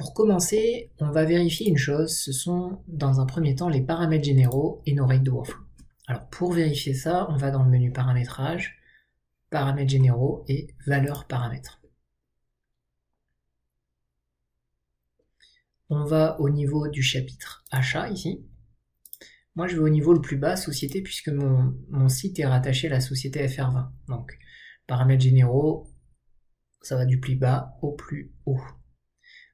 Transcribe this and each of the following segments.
Pour commencer, on va vérifier une chose, ce sont dans un premier temps les paramètres généraux et nos règles de workflow. Alors pour vérifier ça, on va dans le menu paramétrage, paramètres généraux et valeurs paramètres. On va au niveau du chapitre achat ici. Moi je vais au niveau le plus bas, société, puisque mon site est rattaché à la société FR20. Donc paramètres généraux, ça va du plus bas au plus haut.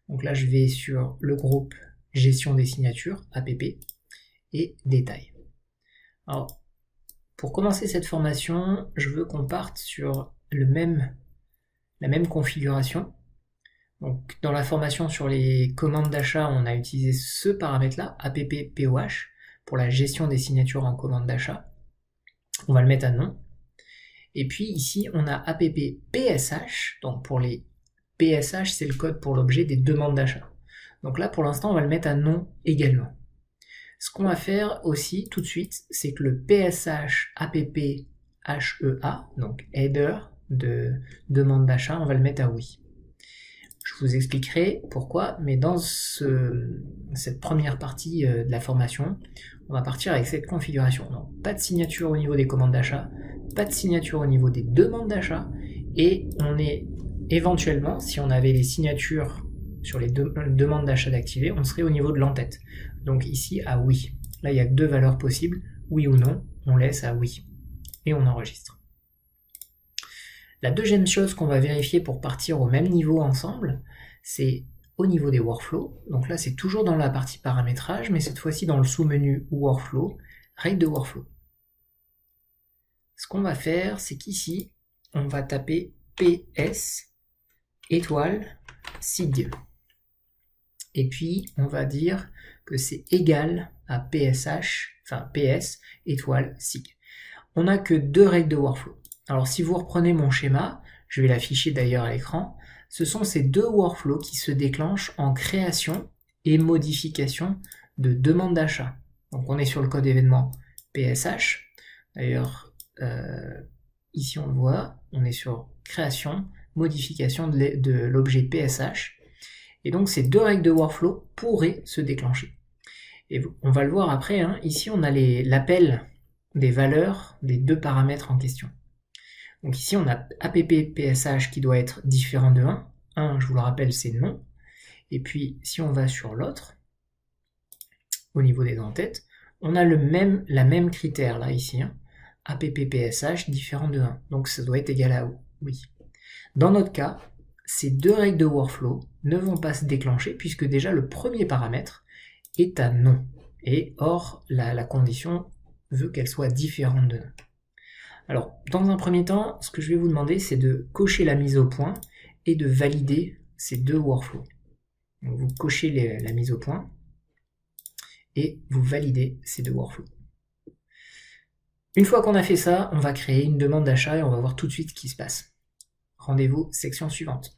Donc là je vais sur le groupe gestion des signatures, APP, et détails. Alors pour commencer cette formation, je veux qu'on parte sur la même configuration. Donc dans la formation sur les commandes d'achat, on a utilisé ce paramètre-là, APP-POH, pour la gestion des signatures en commande d'achat. On va le mettre à non. Et puis ici, on a APP-PSH, donc pour les PSH, c'est le code pour l'objet des demandes d'achat. Donc là, pour l'instant, on va le mettre à non également. Ce qu'on va faire aussi tout de suite, c'est que le PSH APP-HEA, donc header de demande d'achat, on va le mettre à oui. Je vous expliquerai pourquoi, mais dans cette première partie de la formation, on va partir avec cette configuration. Donc, pas de signature au niveau des commandes d'achat, pas de signature au niveau des demandes d'achat, et on est éventuellement, si on avait les signatures sur les demandes d'achat d'activer, on serait au niveau de l'entête. Donc ici à oui. Là il n'y a que deux valeurs possibles, oui ou non, on laisse à oui. Et on enregistre. La deuxième chose qu'on va vérifier pour partir au même niveau ensemble, c'est au niveau des workflows. Donc là c'est toujours dans la partie paramétrage, mais cette fois-ci dans le sous-menu workflow, règles de workflow. Ce qu'on va faire, c'est qu'ici, on va taper PS étoile SIG. Et puis on va dire que c'est égal à PSH, enfin PS étoile SIG. On n'a que deux règles de workflow. Alors si vous reprenez mon schéma, je vais l'afficher d'ailleurs à l'écran, ce sont ces deux workflows qui se déclenchent en création et modification de demande d'achat. Donc on est sur le code événement PSH. D'ailleurs, ici on le voit, on est sur création, modification de l'objet PSH. Et donc ces deux règles de workflow pourraient se déclencher. Et on va le voir après, hein. Ici on a l'appel des valeurs des deux paramètres en question. Donc ici on a APP-PSH qui doit être différent de 1. 1, je vous le rappelle, c'est non. Et puis si on va sur l'autre, au niveau des entêtes, on a la même critère là ici, hein. APP-PSH différent de 1. Donc ça doit être égal à oui. Dans notre cas, ces deux règles de workflow ne vont pas se déclencher puisque déjà le premier paramètre est à non. Et or, la condition veut qu'elle soit différente de non. Alors, dans un premier temps, ce que je vais vous demander, c'est de cocher la mise au point et de valider ces deux workflows. Donc, vous cochez la mise au point et vous validez ces deux workflows. Une fois qu'on a fait ça, on va créer une demande d'achat et on va voir tout de suite ce qui se passe. Rendez-vous section suivante.